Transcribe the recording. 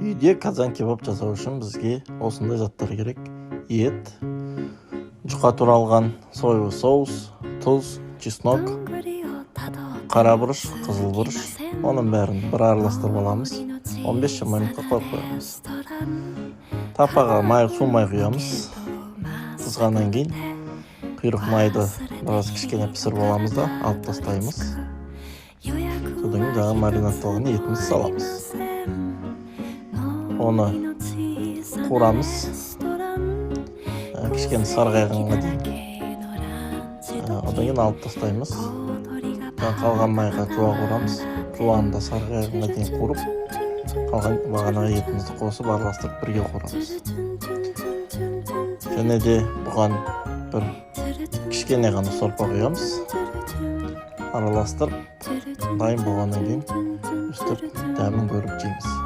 Үйде казан кебап жасау үшін бізге осындай заттар керек. Ет, жұқа туралған соевый соус, тұз, чеснок, қара бұрыш, қызыл бұрыш. Оның бәрін бір араластырып аламыз. 15-20 минутқа қойып қоямыз. Тапаға су май құямыз. Қызғаннан кейін құйрық майды біраз кішкене пісіріп аламыз да алып тастаймыз. Содан кейін жаңағы маринадталған етімізді саламыз. Оны қуырамыз. Кішкене сарғайғанға дейін. Одан кейін алып тастаймыз. Қалған майға жуа қуырамыз. Жуаны да сарғайғанға дейін қуырып, қалған бағанағы етімізді қосып араластырып бірге қуырамыз. Және де бұған бір кішкене ғана сорпа құямыз. Араластырып, дайын болғаннан кейін үстіп дәмін көріп жейміз.